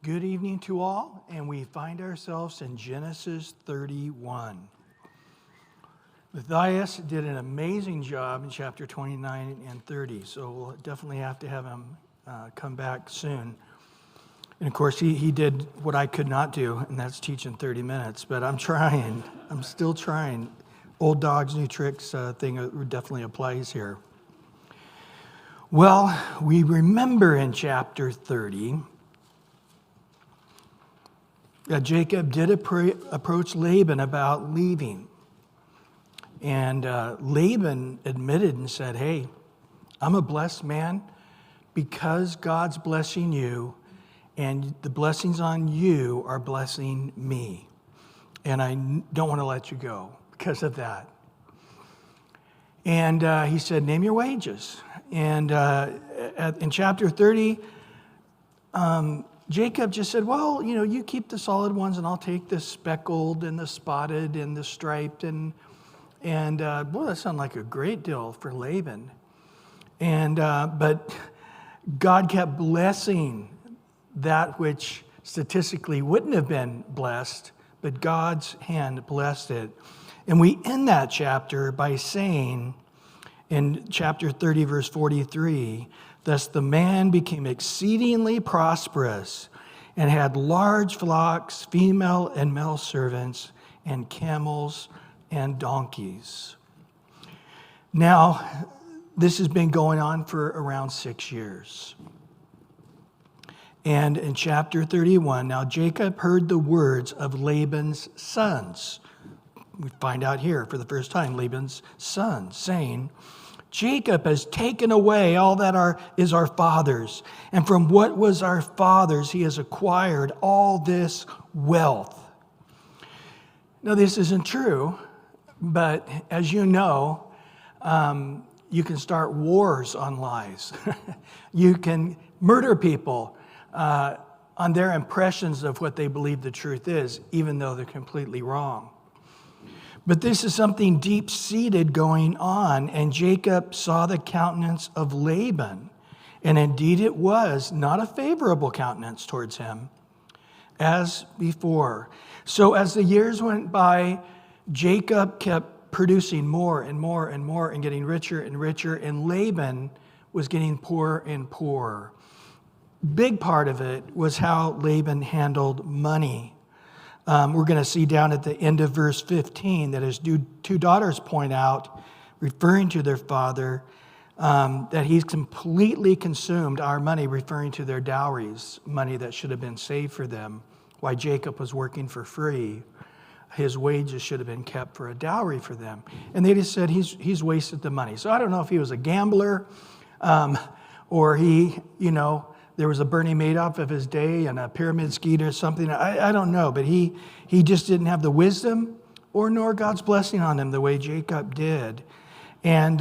Good evening to all, and we find ourselves in Genesis 31. Matthias did an amazing job in chapter 29 and 30, so we'll definitely have to have him come back soon. And of course, he did what I could not do, and that's teach in 30 minutes, but I'm trying. I'm still trying. Old dogs, new tricks thing definitely applies here. Well, we remember in chapter 30, Jacob did approach Laban about leaving. And Laban admitted and said, hey, I'm a blessed man because God's blessing you, and the blessings on you are blessing me. And I don't want to let you go because of that. And he said, name your wages. And in chapter 30, Jacob just said, well, you keep the solid ones and I'll take the speckled and the spotted and the striped. And boy, that sounded like a great deal for Laban. But God kept blessing that which statistically wouldn't have been blessed, but God's hand blessed it. And we end that chapter by saying in chapter 30, verse 43, thus the man became exceedingly prosperous and had large flocks, female and male servants, and camels and donkeys. Now, this has been going on for around 6 years. And in chapter 31, now Jacob heard the words of Laban's sons. We find out here for the first time, Laban's sons saying, Jacob has taken away all that is our father's, and from what was our father's he has acquired all this wealth. Now this isn't true, but as you know, you can start wars on lies. You can murder people on their impressions of what they believe the truth is, even though they're completely wrong. But this is something deep-seated going on, and Jacob saw the countenance of Laban, and indeed it was not a favorable countenance towards him, as before. So as the years went by, Jacob kept producing more and more and more and getting richer and richer, and Laban was getting poorer and poorer. Big part of it was how Laban handled money. We're going to see down at the end of verse 15 that his two daughters point out, referring to their father, that he's completely consumed our money, referring to their dowries, money that should have been saved for them. While Jacob was working for free, his wages should have been kept for a dowry for them. And they just said he's wasted the money. So I don't know if he was a gambler or he, there was a Bernie Madoff of his day and a pyramid scheme or something. I don't know, but he just didn't have the wisdom nor God's blessing on him the way Jacob did. And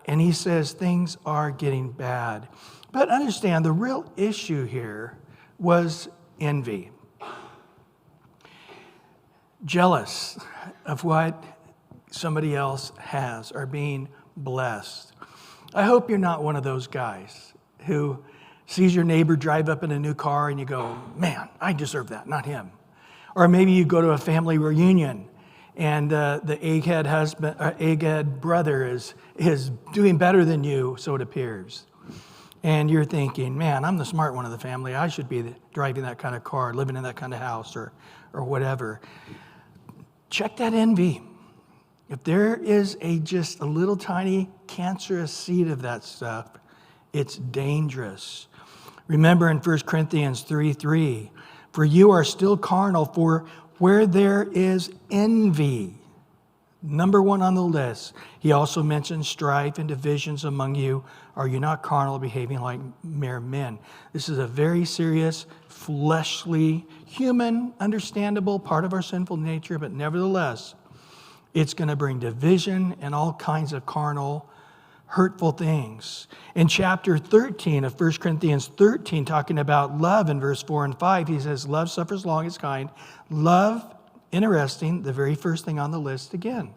he says things are getting bad. But understand, the real issue here was envy. Jealous of what somebody else has or being blessed. I hope you're not one of those guys who sees your neighbor drive up in a new car and you go, man, I deserve that, not him. Or maybe you go to a family reunion and the egghead brother is doing better than you, so it appears. And you're thinking, man, I'm the smart one of the family. I should be driving that kind of car, living in that kind of house or whatever. Check that envy. If there is just a little tiny cancerous seed of that stuff, it's dangerous. Remember in 1 Corinthians 3:3, for you are still carnal, for where there is envy, number one on the list. He also mentions strife and divisions among you. Are you not carnal, behaving like mere men? This is a very serious, fleshly, human, understandable part of our sinful nature, but nevertheless, it's going to bring division and all kinds of carnal hurtful things. In chapter 13 of 1 Corinthians 13, talking about love in verse 4 and 5, he says, love suffers long, is kind. Love, interesting, the very first thing on the list again.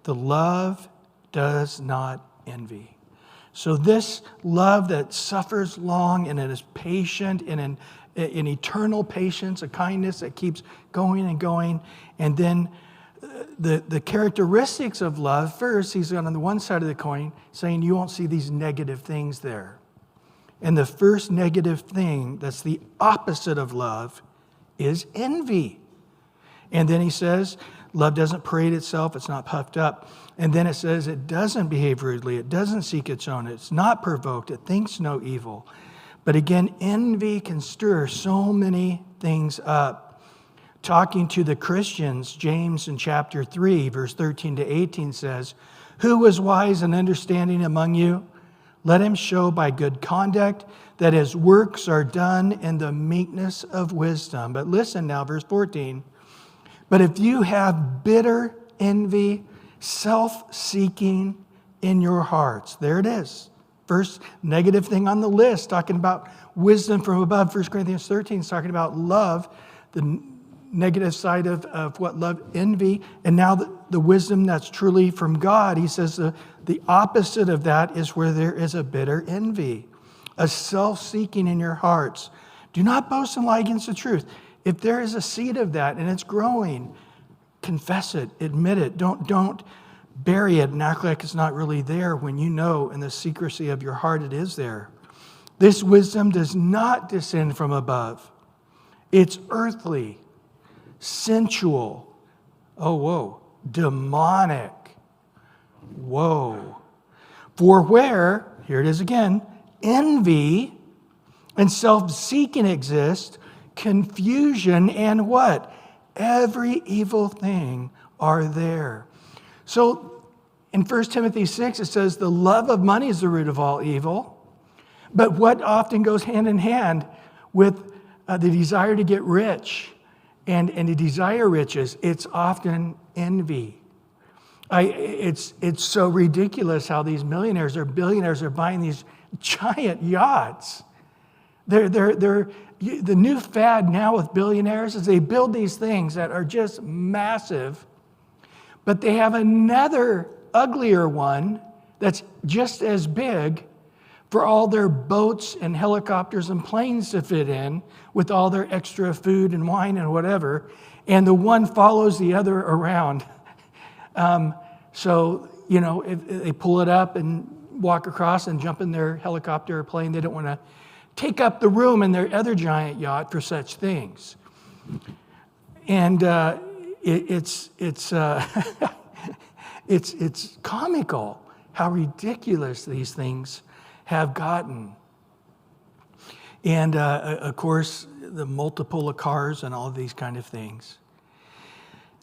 The love does not envy. So this love that suffers long and it is patient and an eternal patience, a kindness that keeps going and going. And then the characteristics of love, first, he's on the one side of the coin saying you won't see these negative things there. And the first negative thing that's the opposite of love is envy. And then he says, love doesn't parade itself, it's not puffed up. And then it says it doesn't behave rudely, it doesn't seek its own, it's not provoked, it thinks no evil. But again, envy can stir so many things up. Talking to the Christians, James in chapter 3, verse 13 to 18 says, "Who was wise and understanding among you? Let him show by good conduct that his works are done in the meekness of wisdom." But listen now, verse 14. "But if you have bitter envy, self-seeking in your hearts," there it is. First negative thing on the list, talking about wisdom from above. 1 Corinthians 13 is talking about love, the negative side of what love, envy. And now the wisdom that's truly from God, he says the opposite of that is where there is a bitter envy, a self-seeking in your hearts. Do not boast and lie against the truth. If there is a seed of that and it's growing, confess it, admit it. Don't bury it and act like it's not really there when you know in the secrecy of your heart it is there. This wisdom does not descend from above. It's earthly, sensual, demonic. Whoa. For where, here it is again, envy and self-seeking exist, confusion and what? Every evil thing are there. So in 1 Timothy 6, it says the love of money is the root of all evil. But what often goes hand in hand with the desire to get rich and to desire riches, it's often envy. It's so ridiculous how these millionaires or billionaires are buying these giant yachts. The new fad now with billionaires is they build these things that are just massive, but they have another uglier one that's just as big for all their boats and helicopters and planes to fit in with all their extra food and wine and whatever, and the one follows the other around. So, if they pull it up and walk across and jump in their helicopter or plane, they don't want to take up the room in their other giant yacht for such things. And it's comical how ridiculous these things have gotten. And of course, the multiple of cars and all of these kind of things.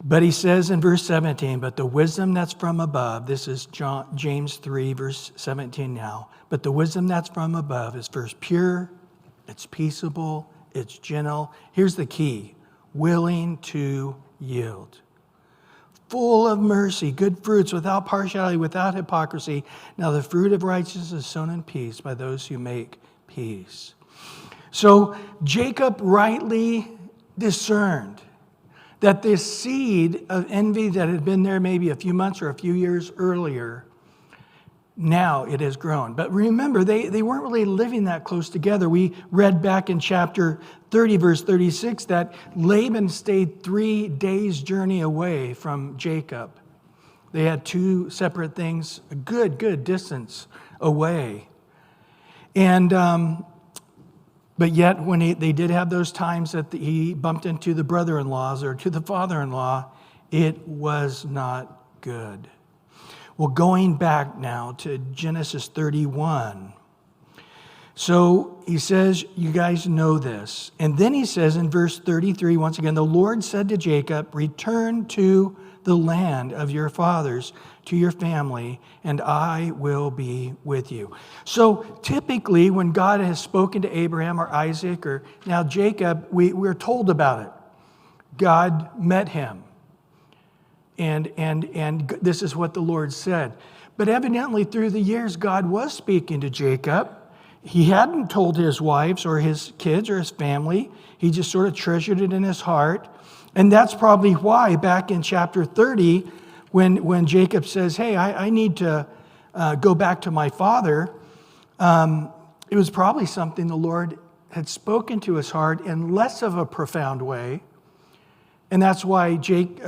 But he says in verse 17, but the wisdom that's from above, this is James 3, verse 17 now, but the wisdom that's from above is first pure, it's peaceable, it's gentle. Here's the key, willing to yield. Full of mercy, good fruits, without partiality, without hypocrisy. Now the fruit of righteousness is sown in peace by those who make peace. So Jacob rightly discerned that this seed of envy that had been there maybe a few months or a few years earlier, now it has grown. But remember, they weren't really living that close together. We read back in chapter 30, verse 36, that Laban stayed 3 days' journey away from Jacob. They had two separate things, a good distance away. And but yet, when they did have those times that he bumped into the brother-in-laws or to the father-in-law, it was not good. Well, going back now to Genesis 31. So he says, you guys know this. And then he says in verse 33, once again, the Lord said to Jacob, return to the land of your fathers, to your family, and I will be with you. So typically when God has spoken to Abraham or Isaac or now Jacob, we're told about it. God met him. And this is what the Lord said. But evidently through the years, God was speaking to Jacob. He hadn't told his wives or his kids or his family. He just sort of treasured it in his heart. And that's probably why back in chapter 30, when Jacob says, hey, I need to go back to my father, it was probably something the Lord had spoken to his heart in less of a profound way. And that's why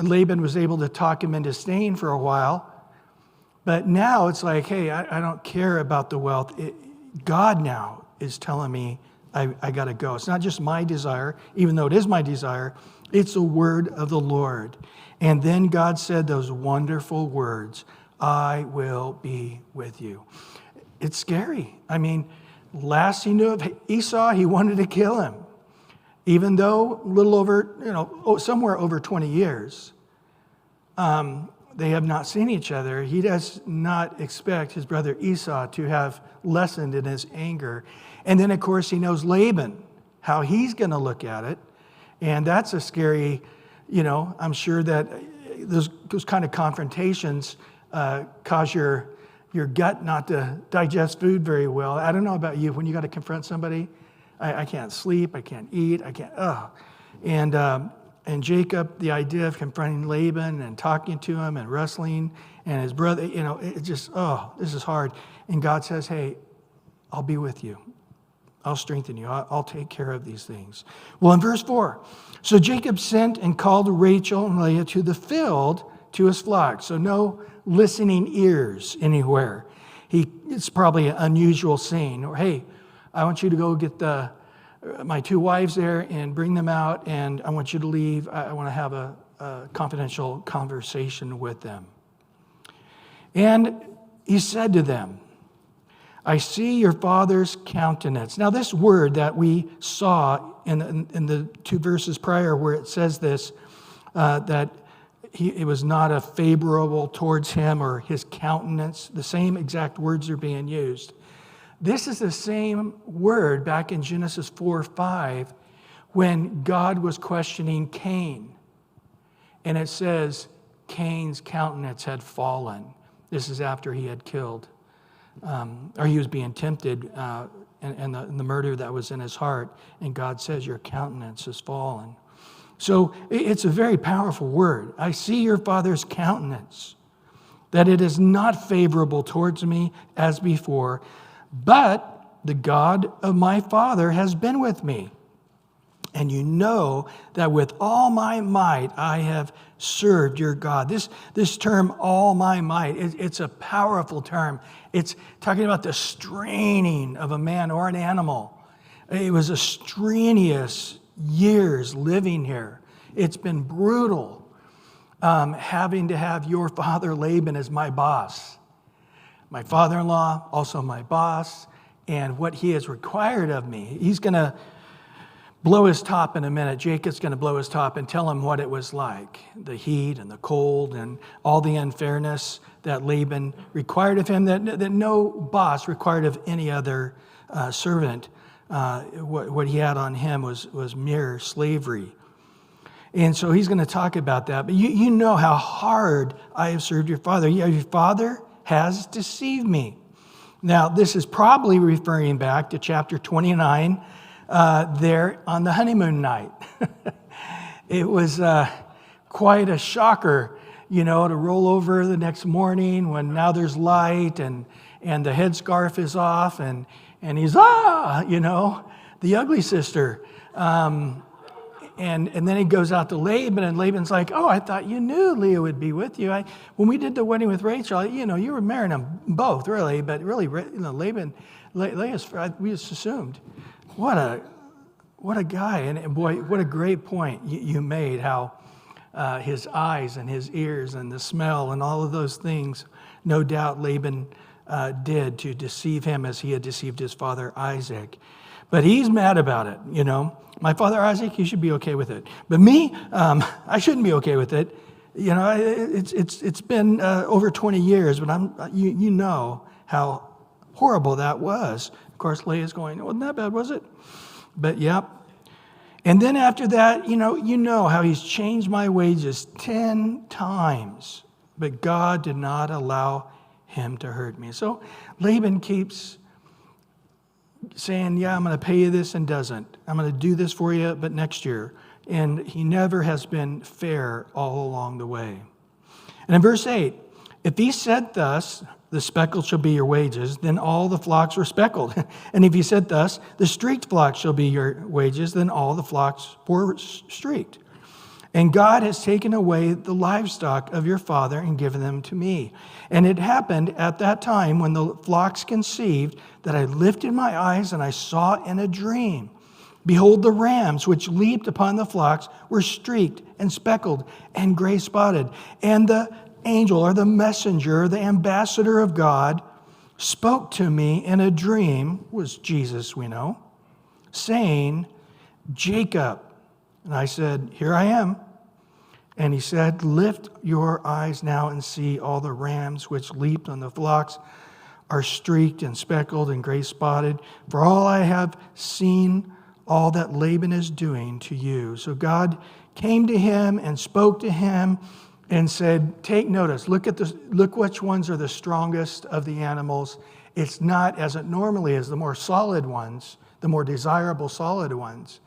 Laban was able to talk him into staying for a while. But now it's like, hey, I don't care about the wealth. God now is telling me I got to go. It's not just my desire, even though it is my desire. It's a word of the Lord. And then God said those wonderful words, I will be with you. It's scary. I mean, last he knew of Esau, he wanted to kill him. Even though a little over, somewhere over 20 years, they have not seen each other. He does not expect his brother Esau to have lessened in his anger. And then, of course, he knows Laban, how he's going to look at it. And that's a scary, I'm sure that those kind of confrontations cause your gut not to digest food very well. I don't know about you. When you got to confront somebody, I can't sleep, I can't eat, I can't, And Jacob, the idea of confronting Laban and talking to him and wrestling and his brother, it just, this is hard. And God says, hey, I'll be with you. I'll strengthen you. I'll take care of these things. Well, in verse 4, so Jacob sent and called Rachel and Leah to the field to his flock. So no listening ears anywhere. It's probably an unusual scene. Or, hey, I want you to go get my two wives there and bring them out, and I want you to leave. I want to have a confidential conversation with them. And he said to them, I see your father's countenance. Now, this word that we saw in the two verses prior where it says this, that it was not a favorable towards him or his countenance, the same exact words are being used. This is the same word back in Genesis 4:5 when God was questioning Cain. And it says Cain's countenance had fallen. This is after he had killed, or he was being tempted and the murder that was in his heart. And God says, your countenance has fallen. So it's a very powerful word. I see your father's countenance, that it is not favorable towards me as before, but the God of my father has been with me. And you know that with all my might I have served your God. This term, all my might, it's a powerful term. It's talking about the straining of a man or an animal. It was a strenuous years living here. It's been brutal having to have your father Laban as my boss. My father-in-law, also my boss, and what he has required of me. He's going to blow his top in a minute. Jacob's going to blow his top and tell him what it was like, the heat and the cold and all the unfairness that Laban required of him, that no boss required of any other servant. What he had on him was mere slavery. And so he's going to talk about that. But you know how hard I have served your father. Your father has deceived me. Now, this is probably referring back to chapter 29 there on the honeymoon night. It was quite a shocker, to roll over the next morning when now there's light and the headscarf is off and he's, the ugly sister. And then he goes out to Laban, and Laban's like, oh, I thought you knew Leah would be with you. When we did the wedding with Rachel, you were marrying them both, really. But really, Laban, Leah's, we just assumed. What a guy. And boy, what a great point you made, how his eyes and his ears and the smell and all of those things, no doubt Laban did to deceive him as he had deceived his father Isaac. But he's mad about it, My father Isaac, he should be okay with it. But me, I shouldn't be okay with it. It's been over 20 years, but you know how horrible that was. Of course, Leah's going, it wasn't that bad, was it? But yep. And then after that, you know how he's changed my wages 10 times, but God did not allow him to hurt me. So Laban keeps saying, yeah, I'm going to pay you this, and doesn't. I'm going to do this for you, but next year. And he never has been fair all along the way. And in verse 8, if he said thus, the speckled shall be your wages, then all the flocks were speckled. And if he said thus, the streaked flock shall be your wages, then all the flocks were streaked. And God has taken away the livestock of your father and given them to me. And it happened at that time when the flocks conceived that I lifted my eyes and I saw in a dream. Behold, the rams which leaped upon the flocks were streaked and speckled and gray spotted. And the angel or the messenger, the ambassador of God, spoke to me in a dream, was Jesus, we know, saying, Jacob. And I said, here I am. And he said, lift your eyes now and see all the rams which leaped on the flocks are streaked and speckled and gray spotted. For all I have seen all that Laban is doing to you. So God came to him and spoke to him and said, take notice, look which ones are the strongest of the animals. It's not as it normally is, the more solid ones, the more desirable solid ones.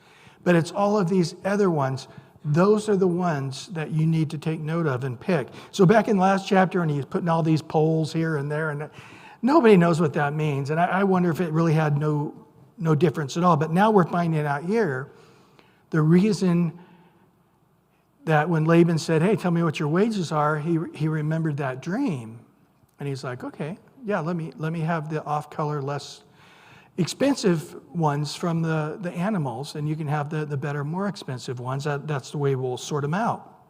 But it's all of these other ones. Those are the ones that you need to take note of and pick. So back in the last chapter, and he's putting all these poles here and there, and nobody knows what that means. And I wonder if it really had no difference at all. But now we're finding out here the reason that when Laban said, hey, tell me what your wages are, he remembered that dream. And he's like, okay, yeah, let me have the off-color, less expensive ones from the animals, and you can have the better, more expensive ones. That's the way we'll sort them out.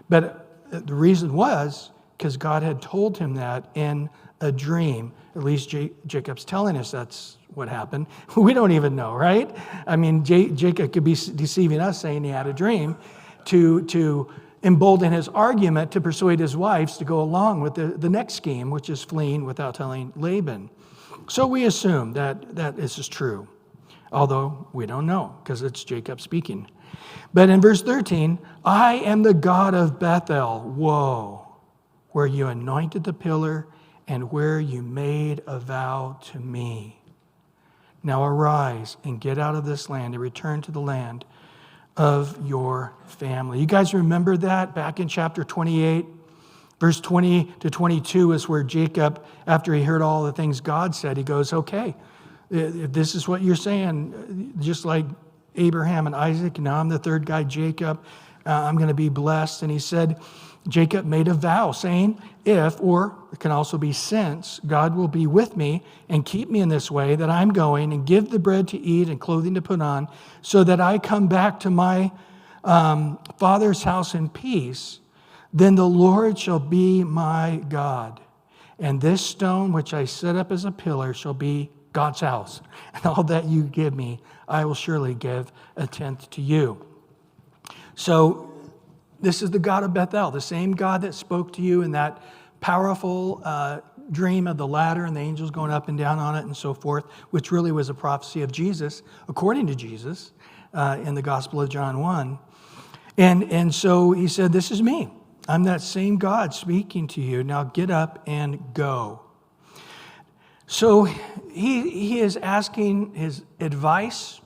But the reason was because God had told him that in a dream. At least Jacob's telling us that's what happened. We don't even know, right? I mean, Jacob could be deceiving us, saying he had a dream to embolden his argument to persuade his wives to go along with the next scheme, which is fleeing without telling Laban. So we assume that this is true, although we don't know because it's Jacob speaking. But in verse 13, I am the God of Bethel, whoa, where you anointed the pillar and where you made a vow to me. Now arise and get out of this land and return to the land of your family. You guys remember that back in chapter 28? Verse 20 to 22 is where Jacob, after he heard all the things God said, he goes, okay, if this is what you're saying, just like Abraham and Isaac, now I'm the third guy, Jacob, I'm going to be blessed. And he said, Jacob made a vow saying, if, or it can also be since, God will be with me and keep me in this way that I'm going and give the bread to eat and clothing to put on so that I come back to my father's house in peace, then the Lord shall be my God. And this stone which I set up as a pillar shall be God's house. And all that you give me, I will surely give a tenth to you. So this is the God of Bethel, the same God that spoke to you in that powerful dream of the ladder and the angels going up and down on it and so forth, which really was a prophecy of Jesus, according to Jesus, in the Gospel of John 1. And so he said, this is me. I'm that same God speaking to you. Now get up and go. So he is asking his advice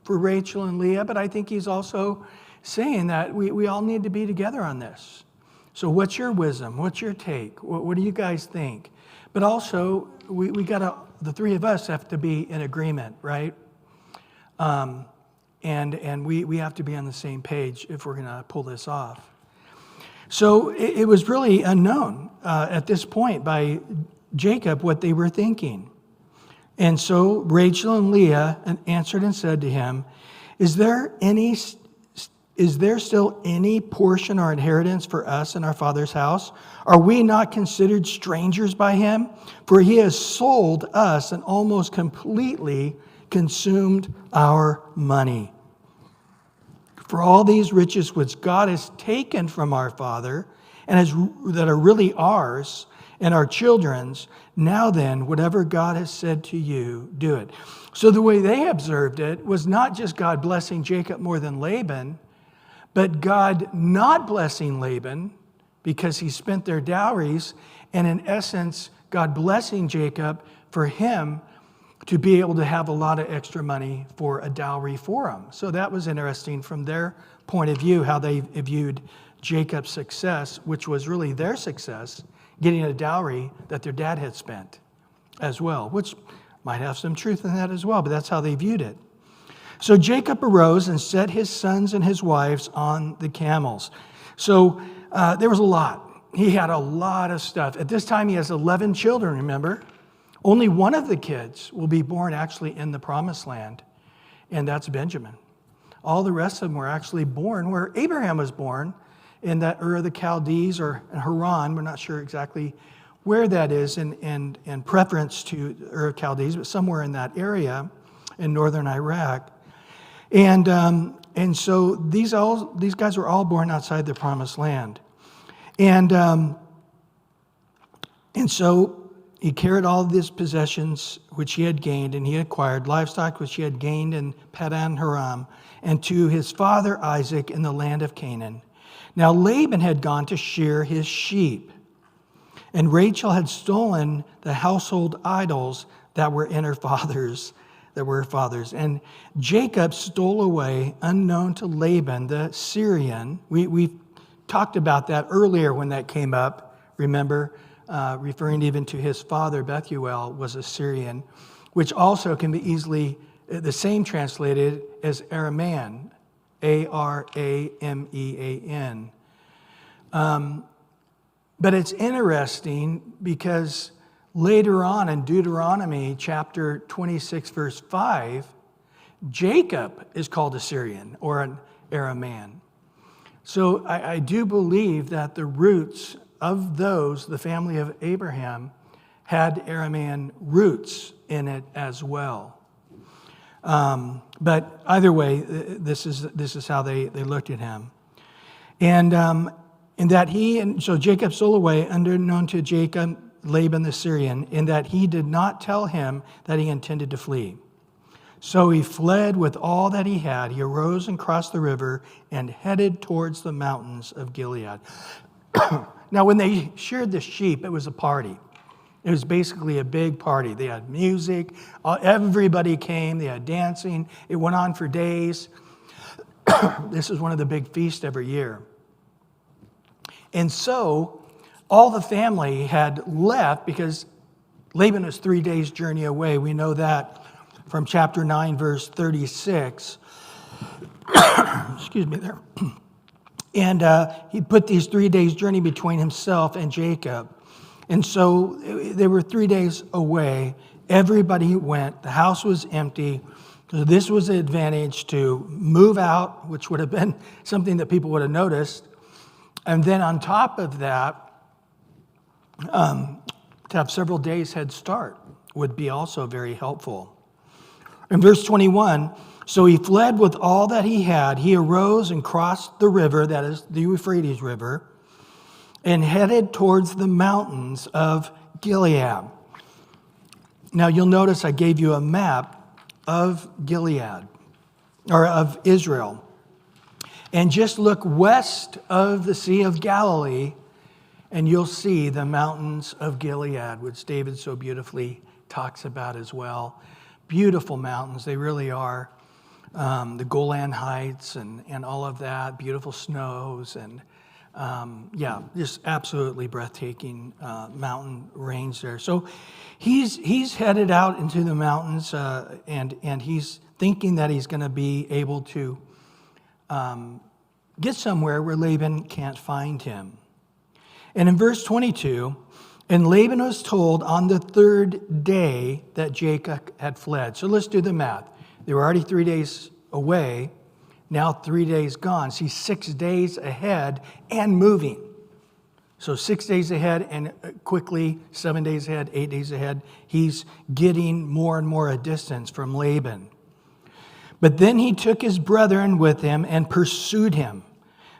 for Rachel and Leah, but I think he's also saying that we all need to be together on this. So what's your wisdom? What's your take? What do you guys think? But also, we the three of us have to be in agreement, right? And we have to be on the same page if we're going to pull this off. So it was really unknown at this point by Jacob what they were thinking. And so Rachel and Leah answered and said to him, Is there still any portion or inheritance for us in our father's house? Are we not considered strangers by him? For he has sold us and almost completely consumed our money. For all these riches which God has taken from our father and that are really ours and our children's, now then, whatever God has said to you, do it. So the way they observed it was not just God blessing Jacob more than Laban, but God not blessing Laban because he spent their dowries, and in essence, God blessing Jacob for him to be able to have a lot of extra money for a dowry for him. So that was interesting from their point of view, how they viewed Jacob's success, which was really their success getting a dowry that their dad had spent as well, which might have some truth in that as well, but that's how they viewed it. So Jacob arose and set his sons and his wives on the camels. So there was a lot. He had a lot of stuff. At this time, he has 11 children, remember? Only one of the kids will be born actually in the promised land, and that's Benjamin. All the rest of them were actually born where Abraham was born, in that Ur of the Chaldees or Haran. We're not sure exactly where that is in preference to Ur of Chaldees, but somewhere in that area in northern Iraq. And so these guys were all born outside the promised land. And so he carried all of these possessions which he had gained, and he acquired livestock which he had gained in Padan Aram, and to his father Isaac in the land of Canaan. Now Laban had gone to shear his sheep, and Rachel had stolen the household idols that were her father's. And Jacob stole away, unknown to Laban the Syrian. We talked about that earlier when that came up, remember, referring even to his father, Bethuel, was a Syrian, which also can be easily the same translated as Aramean, Aramean. But it's interesting because later on in Deuteronomy chapter 26, verse 5, Jacob is called a Syrian or an Aramean. So I do believe that the roots of the family of Abraham, had Aramean roots in it as well. But either way, this is how they looked at him. And in that so Jacob stole away, unknown to Jacob, Laban the Syrian, in that he did not tell him that he intended to flee. So he fled with all that he had. He arose and crossed the river and headed towards the mountains of Gilead. Now, when they sheared the sheep, it was a party. It was basically a big party. They had music. Everybody came. They had dancing. It went on for days. This is one of the big feasts every year. And so all the family had left because Laban was 3 days' journey away. We know that from chapter 9, verse 36. Excuse me there. And he put these 3 days' journey between himself and Jacob. And so they were 3 days away. Everybody went. The house was empty. So this was an advantage to move out, which would have been something that people would have noticed. And then on top of that, to have several days head start would be also very helpful. In verse 21, so he fled with all that he had. He arose and crossed the river, that is the Euphrates River, and headed towards the mountains of Gilead. Now you'll notice I gave you a map of Gilead, or of Israel. And just look west of the Sea of Galilee, and you'll see the mountains of Gilead, which David so beautifully talks about as well. Beautiful mountains, they really are. The Golan Heights and all of that, beautiful snows, and just absolutely breathtaking mountain range there. So he's headed out into the mountains, and he's thinking that he's going to be able to get somewhere where Laban can't find him. And in verse 22, and Laban was told on the third day that Jacob had fled. So let's do the math. They were already 3 days away, now 3 days gone. See, 6 days ahead and moving. So 6 days ahead and quickly, 7 days ahead, 8 days ahead, he's getting more and more a distance from Laban. But then he took his brethren with him and pursued him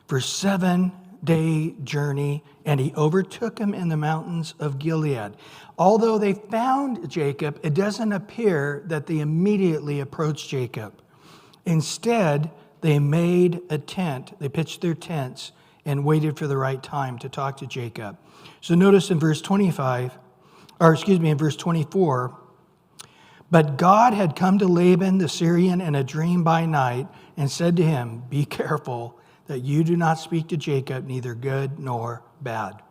for 7-day journey, and he overtook him in the mountains of Gilead. Although they found Jacob, it doesn't appear that they immediately approached Jacob. Instead, they made a tent. They pitched their tents and waited for the right time to talk to Jacob. So notice in verse 24, but God had come to Laban the Syrian in a dream by night and said to him, be careful that you do not speak to Jacob, neither good nor bad.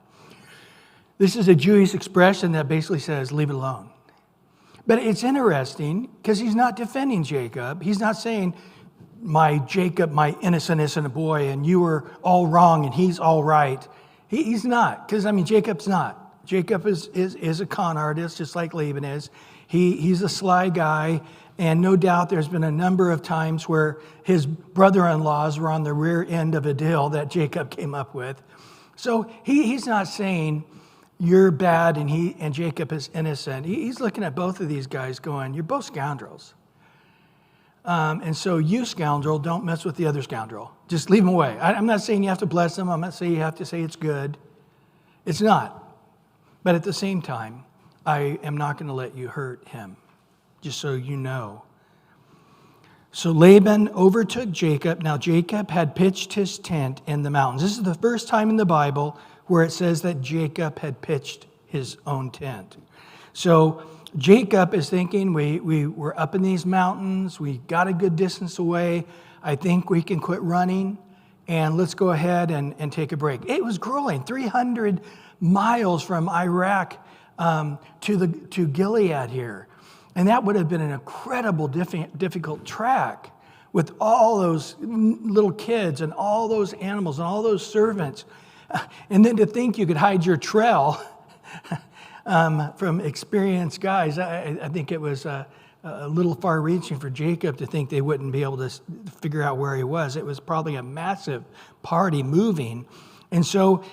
This is a Jewish expression that basically says, leave it alone. But it's interesting because he's not defending Jacob. He's not saying, my Jacob, my innocent boy, and you were all wrong and he's all right. He's not, because Jacob's not. Jacob is a con artist, just like Laban is. He's a sly guy, and no doubt there's been a number of times where his brother-in-laws were on the rear end of a deal that Jacob came up with. So he's not saying you're bad and Jacob is innocent. He's looking at both of these guys going, you're both scoundrels. And so you, scoundrel, don't mess with the other scoundrel. Just leave them away. I'm not saying you have to bless them. I'm not saying you have to say it's good. It's not. But at the same time, I am not going to let you hurt him, just so you know. So Laban overtook Jacob. Now Jacob had pitched his tent in the mountains. This is the first time in the Bible where it says that Jacob had pitched his own tent. So Jacob is thinking, we're up in these mountains, we got a good distance away, I think we can quit running, and let's go ahead and take a break. It was grueling, 300 miles from Iraq to Gilead here. And that would have been an incredible, difficult track with all those little kids and all those animals and all those servants. And then to think you could hide your trail from experienced guys, I think it was a little far-reaching for Jacob to think they wouldn't be able to figure out where he was. It was probably a massive party moving. And so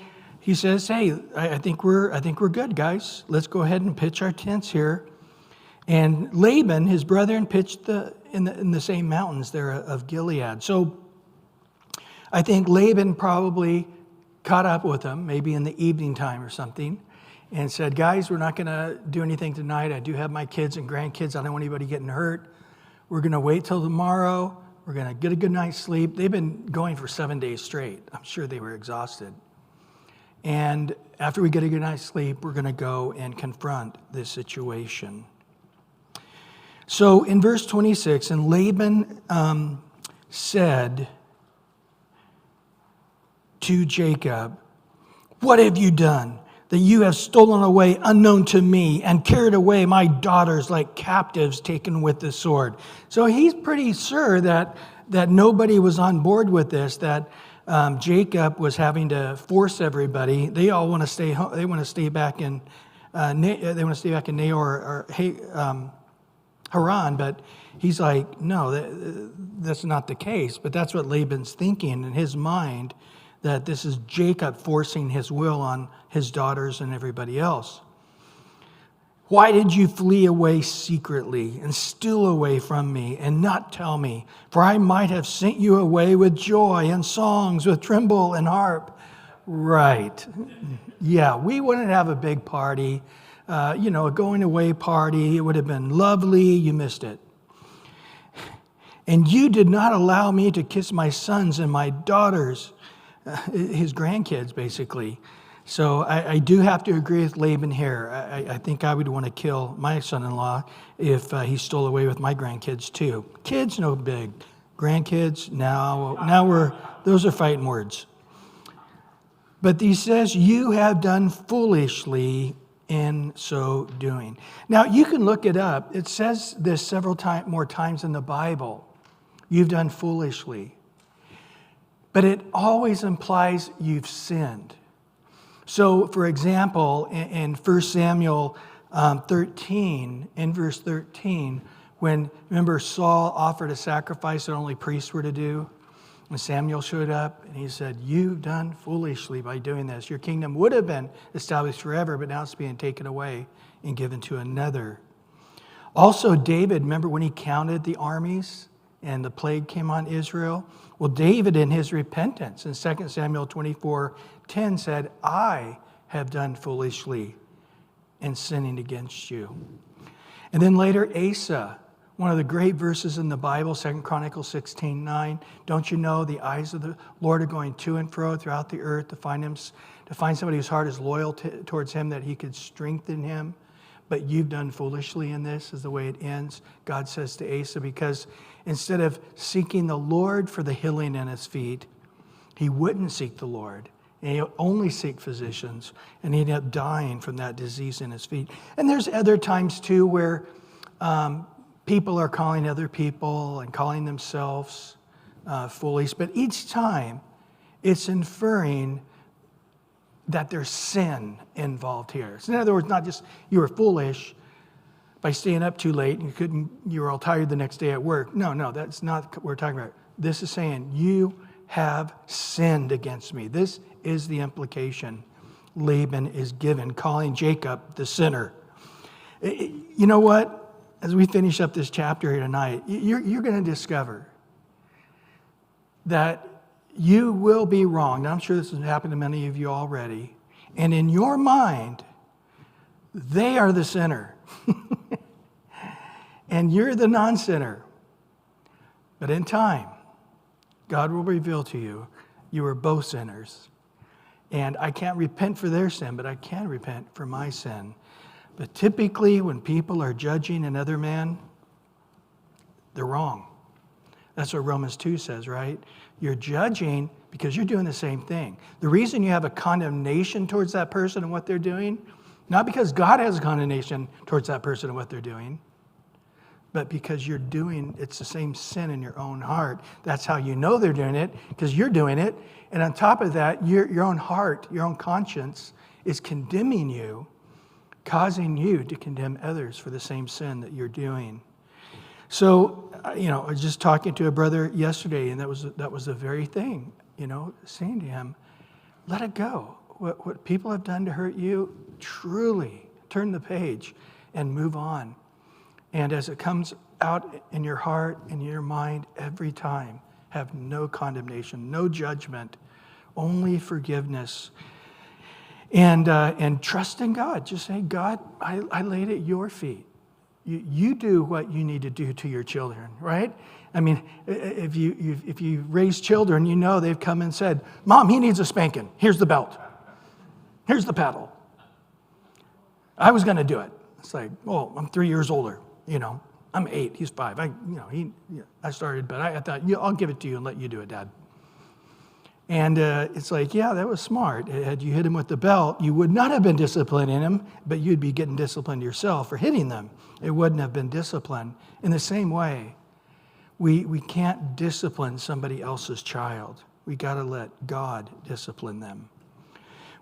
he says, hey, I think we're good, guys. Let's go ahead and pitch our tents here. And Laban, his brethren, pitched in the same mountains there of Gilead. So I think Laban probably caught up with them, maybe in the evening time or something, and said, guys, we're not going to do anything tonight. I do have my kids and grandkids. I don't want anybody getting hurt. We're going to wait till tomorrow. We're going to get a good night's sleep. They've been going for 7 days straight. I'm sure they were exhausted. And after we get a good night's sleep, we're going to go and confront this situation. So in verse 26, and Laban said to Jacob, what have you done that you have stolen away unknown to me and carried away my daughters like captives taken with the sword? So he's pretty sure that nobody was on board with this, that Jacob was having to force everybody. They all want to stay home. They want to stay back in Nahor or Haran, but he's like, no, that's not the case. But that's what Laban's thinking in his mind, that this is Jacob forcing his will on his daughters and everybody else. Why did you flee away secretly and steal away from me and not tell me? For I might have sent you away with joy and songs, with timbrel and harp. Right. Yeah, we wouldn't have a big party. A going away party. It would have been lovely. You missed it. And you did not allow me to kiss my sons and my daughters, his grandkids, basically. So I do have to agree with Laban here. I think I would want to kill my son-in-law if he stole away with my grandkids too. Kids, no big. Grandkids, now those are fighting words. But he says, you have done foolishly in so doing. Now, you can look it up. It says this several more times in the Bible. You've done foolishly. But it always implies you've sinned. So, for example, in 1 Samuel 13, in verse 13, when, remember, Saul offered a sacrifice that only priests were to do, and Samuel showed up, and he said, you've done foolishly by doing this. Your kingdom would have been established forever, but now it's being taken away and given to another. Also, David, remember when he counted the armies and the plague came on Israel? Well, David, in his repentance, in 2 Samuel 24:10 said, I have done foolishly in sinning against you. And then later, Asa, one of the great verses in the Bible, 2 Chronicles 16:9. Don't you know the eyes of the Lord are going to and fro throughout the earth to find somebody whose heart is loyal towards him, that he could strengthen him? But you've done foolishly in this, is the way it ends. God says to Asa, because instead of seeking the Lord for the healing in his feet, he wouldn't seek the Lord. and he'd only seek physicians, and he'd end up dying from that disease in his feet. And there's other times too where people are calling other people and calling themselves foolish, but each time it's inferring that there's sin involved here. So in other words, not just you were foolish by staying up too late and you were all tired the next day at work. No, that's not what we're talking about. This is saying you have sinned against me. This is the implication Laban is given, calling Jacob the sinner. You know what? As we finish up this chapter here tonight, you're going to discover that you will be wrong. Now, I'm sure this has happened to many of you already. And in your mind, they are the sinner. And you're the non-sinner. But in time, God will reveal to you, you are both sinners. And I can't repent for their sin, but I can repent for my sin. But typically, when people are judging another man, they're wrong. That's what Romans 2 says, right? You're judging because you're doing the same thing. The reason you have a condemnation towards that person and what they're doing, not because God has a condemnation towards that person and what they're doing, but because it's the same sin in your own heart. That's how you know they're doing it, because you're doing it. And on top of that, your own heart, your own conscience is condemning you, causing you to condemn others for the same sin that you're doing. So, I was just talking to a brother yesterday, and that was the very thing, saying to him, let it go. What people have done to hurt you, truly turn the page and move on. And as it comes out in your heart and your mind every time, have no condemnation, no judgment, only forgiveness. And trust in God. Just say, God, I laid at your feet. You do what you need to do to your children, right? I mean, if you raise children, they've come and said, Mom, he needs a spanking. Here's the belt. Here's the paddle. I was going to do it. It's like, I'm 3 years older. I'm 8. He's 5. I started, but I thought, I'll give it to you and let you do it, Dad. And it's like, yeah, that was smart. Had you hit him with the belt, you would not have been disciplining him, but you'd be getting disciplined yourself for hitting them. It wouldn't have been discipline. In the same way, we can't discipline somebody else's child. We got to let God discipline them.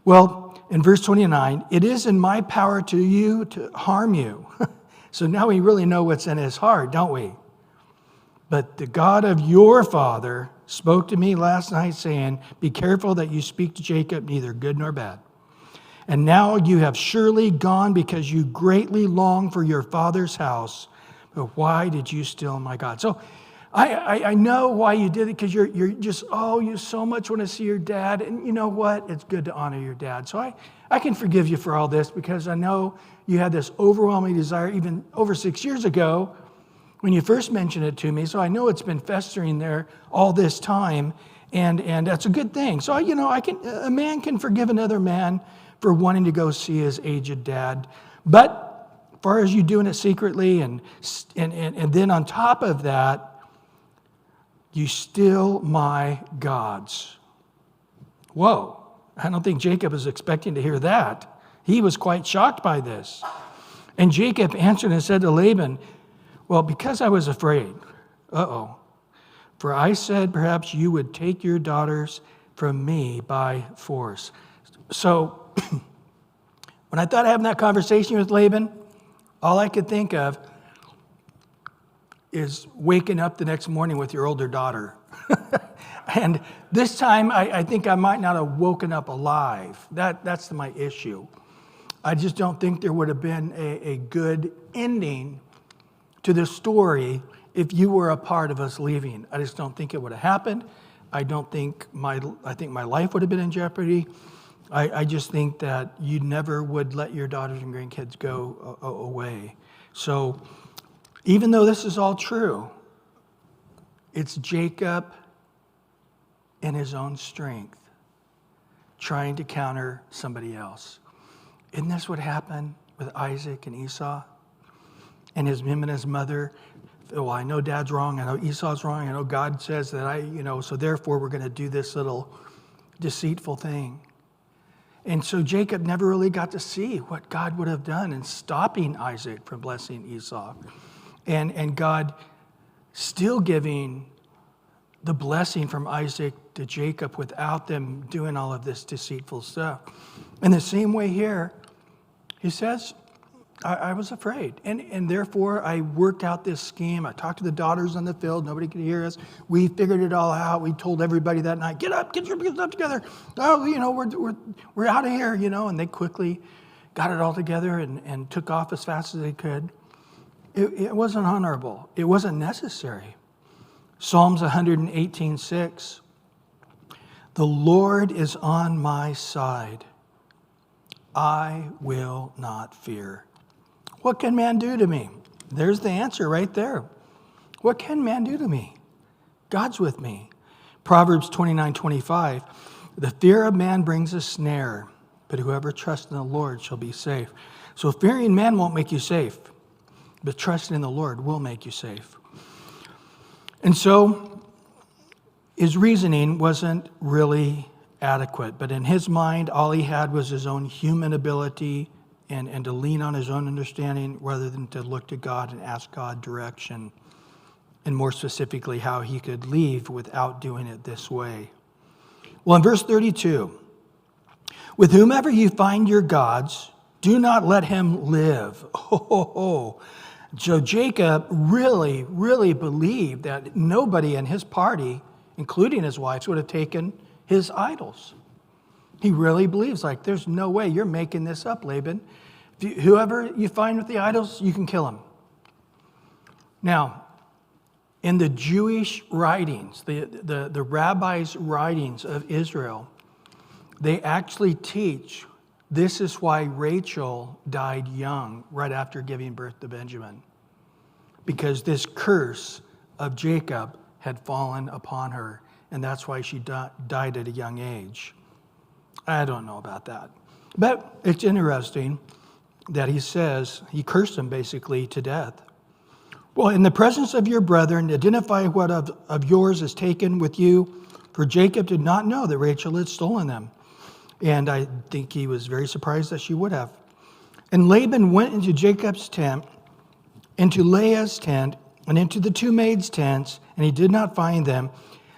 Well, in verse 29, it is in my power to you to harm you. So now we really know what's in his heart, don't we? But the God of your father spoke to me last night saying, be careful that you speak to Jacob neither good nor bad. And now you have surely gone because you greatly long for your father's house. But why did you steal my God? So I know why you did it, because you're just, you so much want to see your dad. And you know what? It's good to honor your dad. So I can forgive you for all this, because I know you had this overwhelming desire even over 6 years ago when you first mentioned it to me. So I know it's been festering there all this time, and that's a good thing. So, a man can forgive another man for wanting to go see his aged dad. But as far as you doing it secretly and then on top of that, you steal my gods. Whoa, I don't think Jacob was expecting to hear that. He was quite shocked by this. And Jacob answered and said to Laban, well, because I was afraid. For I said, perhaps you would take your daughters from me by force. So when I thought of having that conversation with Laban, all I could think of is waking up the next morning with your older daughter. And this time, I think I might not have woken up alive. That's my issue. I just don't think there would have been a good ending to this story if you were a part of us leaving. I just don't think it would have happened. I think my life would have been in jeopardy. I just think that you never would let your daughters and grandkids go away. So even though this is all true, it's Jacob in his own strength trying to counter somebody else. Isn't this what happened with Isaac and Esau? And him and his mother, well, I know Dad's wrong, I know Esau's wrong, I know God says that so therefore we're going to do this little deceitful thing. And so Jacob never really got to see what God would have done in stopping Isaac from blessing Esau. And God still giving the blessing from Isaac to Jacob without them doing all of this deceitful stuff. In the same way here, he says, I was afraid. And therefore, I worked out this scheme. I talked to the daughters on the field. Nobody could hear us. We figured it all out. We told everybody that night, get up, get your stuff together. Oh, we're out of here, And they quickly got it all together and took off as fast as they could. It wasn't honorable. It wasn't necessary. Psalms 118:6. The Lord is on my side. I will not fear. What can man do to me? There's the answer right there. What can man do to me? God's with me. Proverbs 29:25. The fear of man brings a snare, but whoever trusts in the Lord shall be safe. So fearing man won't make you safe, but trusting in the Lord will make you safe. And so his reasoning wasn't really adequate, but in his mind, all he had was his own human ability and to lean on his own understanding rather than to look to God and ask God direction, and more specifically, how he could leave without doing it this way. Well, in verse 32, with whomever you find your gods, do not let him live. So Jacob really, really believed that nobody in his party, including his wives, would have taken his idols. He really believes, there's no way you're making this up, Laban. Whoever you find with the idols, you can kill him. Now, in the Jewish writings, the rabbis' writings of Israel, they actually teach this is why Rachel died young right after giving birth to Benjamin. Because this curse of Jacob had fallen upon her, and that's why she died at a young age. I don't know about that. But it's interesting that he says, he cursed him basically to death. Well, in the presence of your brethren, identify what of yours is taken with you, for Jacob did not know that Rachel had stolen them. And I think he was very surprised that she would have. And Laban went into Jacob's tent, into Leah's tent, and into the two maids' tents, and he did not find them.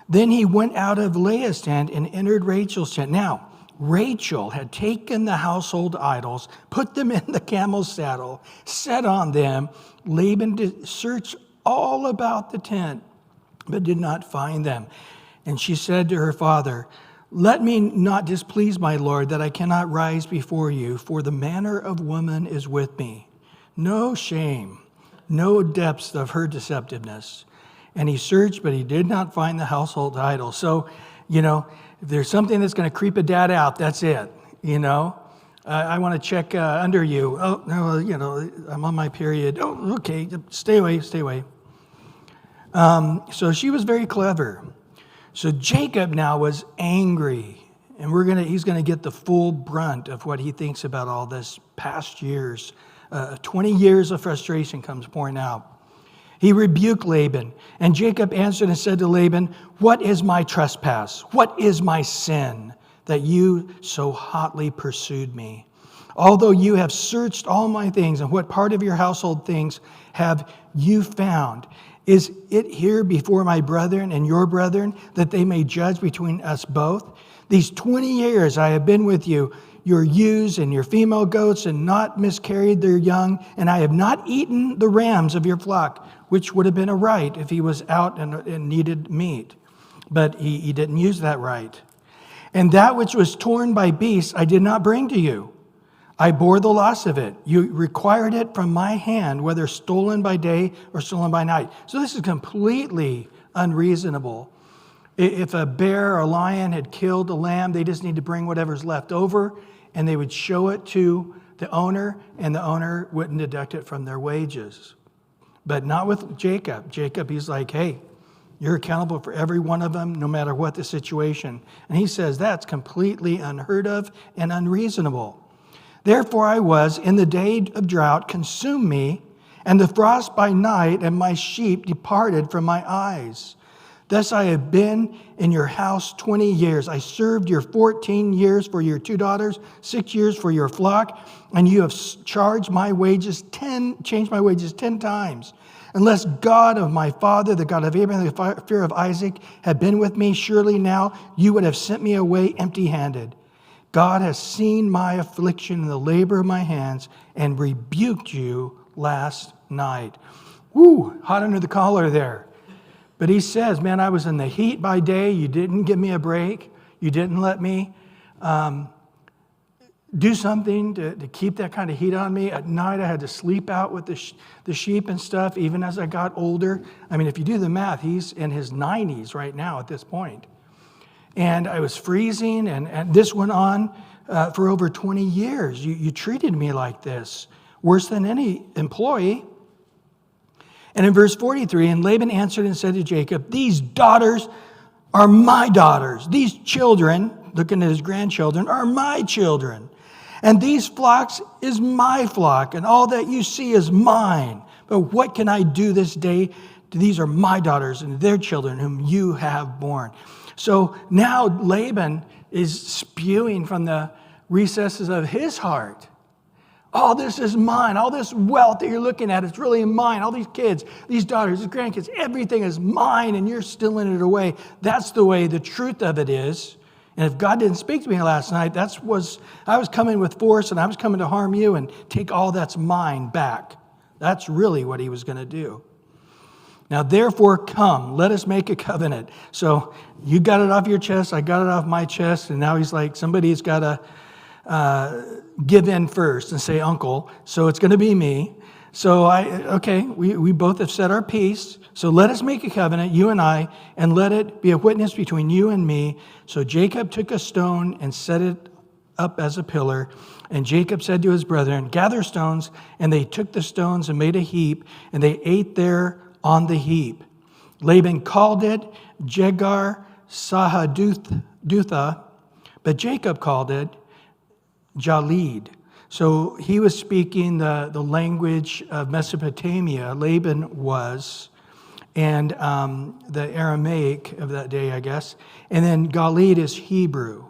Then he went out of Leah's tent and entered Rachel's tent. Now, Rachel had taken the household idols, put them in the camel's saddle, sat on them. Laban did search all about the tent, but did not find them. And she said to her father, let me not displease my lord, that I cannot rise before you, for the manner of woman is with me. No shame, no depths of her deceptiveness. And he searched, but he did not find the household idol. So, if there's something that's going to creep a dad out, that's it, I want to check under you. Oh, no, I'm on my period. Oh, okay, stay away. So she was very clever. So Jacob now was angry, and he's going to get the full brunt of what he thinks about all this past years. 20 years of frustration comes pouring out. He rebuked Laban, and Jacob answered and said to Laban, what is my trespass? What is my sin that you so hotly pursued me? Although you have searched all my things, and what part of your household things have you found? Is it here before my brethren and your brethren, that they may judge between us both? These 20 years I have been with you, your ewes and your female goats, and not miscarried their young, and I have not eaten the rams of your flock, which would have been a right if he was out and needed meat. But he didn't use that right. And that which was torn by beasts I did not bring to you. I bore the loss of it. You required it from my hand, whether stolen by day or stolen by night. So this is completely unreasonable. If a bear or a lion had killed a lamb, they just need to bring whatever's left over, and they would show it to the owner, and the owner wouldn't deduct it from their wages. But not with Jacob. Jacob, he's like, hey, you're accountable for every one of them, no matter what the situation. And he says that's completely unheard of and unreasonable. Therefore I was, in the day of drought, consumed me, and the frost by night, and my sheep departed from my eyes. Thus I have been in your house 20 years. I served your 14 years for your 2 daughters, 6 years for your flock, and you have changed my wages 10 times. Unless God of my father, the God of Abraham, the fear of Isaac, had been with me, surely now you would have sent me away empty-handed. God has seen my affliction and the labor of my hands and rebuked you last night. Woo, hot under the collar there. But he says, man, I was in the heat by day. You didn't give me a break. You didn't let me do something to keep that kind of heat on me. At night, I had to sleep out with the sheep and stuff, even as I got older. I mean, if you do the math, he's in his 90s right now at this point. And I was freezing, and this went on for over 20 years. You treated me like this, worse than any employee. And in verse 43, and Laban answered and said to Jacob, these daughters are my daughters. These children, looking at his grandchildren, are my children. And these flocks is my flock, and all that you see is mine. But what can I do this day? These are my daughters and their children whom you have borne. So now Laban is spewing from the recesses of his heart. All this is mine. All this wealth that you're looking at, it's really mine. All these kids, these daughters, these grandkids, everything is mine, and you're stealing it away. That's the way the truth of it is. And if God didn't speak to me last night, I was coming with force, and I was coming to harm you and take all that's mine back. That's really what he was going to do. Now, therefore, come, let us make a covenant. So you got it off your chest, I got it off my chest, and now he's like, somebody's got to give in first and say, uncle, so it's going to be me. So we both have said our piece. So let us make a covenant, you and I, and let it be a witness between you and me. So Jacob took a stone and set it up as a pillar. And Jacob said to his brethren, gather stones. And they took the stones and made a heap, and they ate there on the heap. Laban called it Jegar Sahadutha, but Jacob called it Jalid. So he was speaking the language of Mesopotamia, Laban was, and the Aramaic of that day, I guess. And then Galid is Hebrew.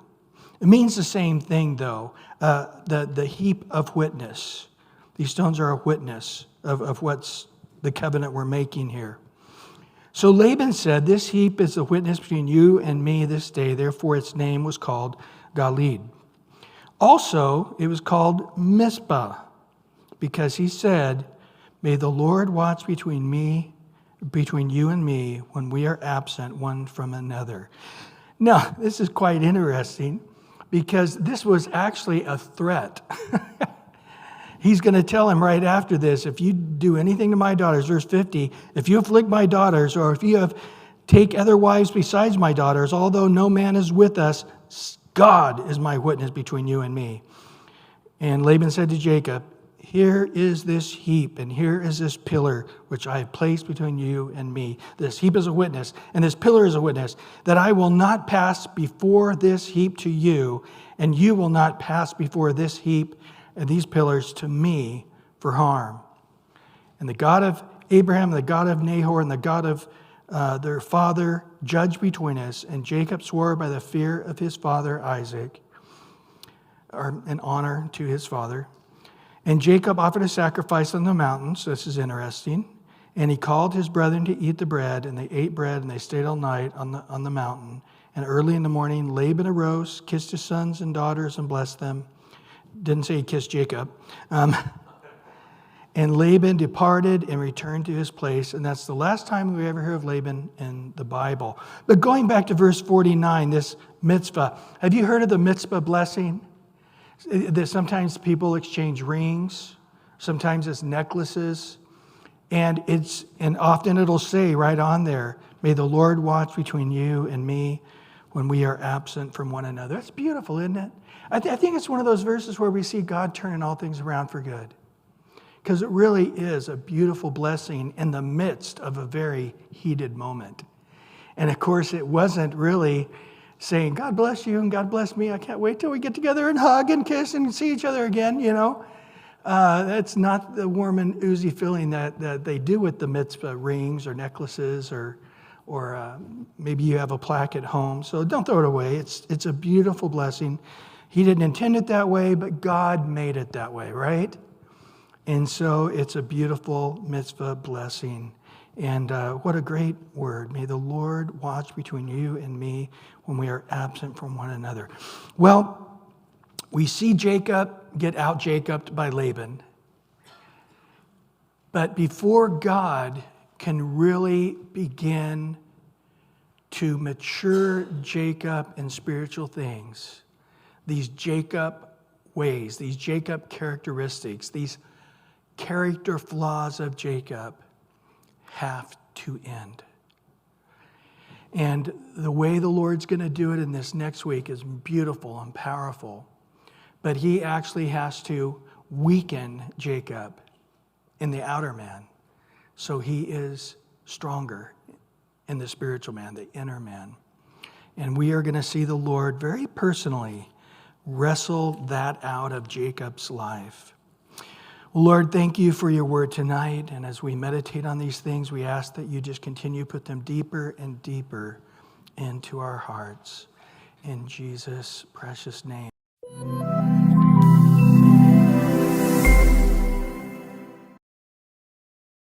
It means the same thing, though, the heap of witness. These stones are a witness of what's the covenant we're making here. So Laban said, this heap is a witness between you and me this day. Therefore, its name was called Galid. Also, it was called Mizpah, because he said, may the Lord watch between you and me when we are absent one from another. Now, this is quite interesting, because this was actually a threat. He's going to tell him right after this, if you do anything to my daughters, verse 50, if you afflict my daughters, or if you take other wives besides my daughters, although no man is with us, God is my witness between you and me. And Laban said to Jacob, here is this heap, and here is this pillar, which I have placed between you and me. This heap is a witness, and this pillar is a witness, that I will not pass before this heap to you, and you will not pass before this heap and these pillars to me for harm. And the God of Abraham, the God of Nahor, and the God of their father judged between us. And Jacob swore by the fear of his father Isaac, or in honor to his father. And Jacob offered a sacrifice on the mountain. So this is interesting. And he called his brethren to eat the bread, and they ate bread, and they stayed all night on the mountain. And early in the morning, Laban arose, kissed his sons and daughters, and blessed them. Didn't say he kissed Jacob. And Laban departed and returned to his place. And that's the last time we ever hear of Laban in the Bible. But going back to verse 49, this mitzvah. Have you heard of the mitzvah blessing? That sometimes people exchange rings. Sometimes it's necklaces. And often it'll say right on there, may the Lord watch between you and me when we are absent from one another. That's beautiful, isn't it? I think it's one of those verses where we see God turning all things around for good. Because it really is a beautiful blessing in the midst of a very heated moment. And of course, it wasn't really saying, God bless you and God bless me. I can't wait till we get together and hug and kiss and see each other again, you know. That's not the warm and oozy feeling that they do with the mitzvah rings or necklaces or or maybe you have a plaque at home. So don't throw it away. It's a beautiful blessing. He didn't intend it that way, but God made it that way, right? And so it's a beautiful mitzvah blessing. And what a great word. May the Lord watch between you and me when we are absent from one another. Well, we see Jacob get out Jacobed by Laban. But before God can really begin to mature Jacob in spiritual things, these Jacob ways, these Jacob characteristics, these character flaws of Jacob have to end. And the way the Lord's going to do it in this next week is beautiful and powerful. But he actually has to weaken Jacob in the outer man, so he is stronger in the spiritual man, the inner man. And we are going to see the Lord very personally wrestle that out of Jacob's life. Lord, thank you for your word tonight. And as we meditate on these things, we ask that you just continue to put them deeper and deeper into our hearts. In Jesus' precious name.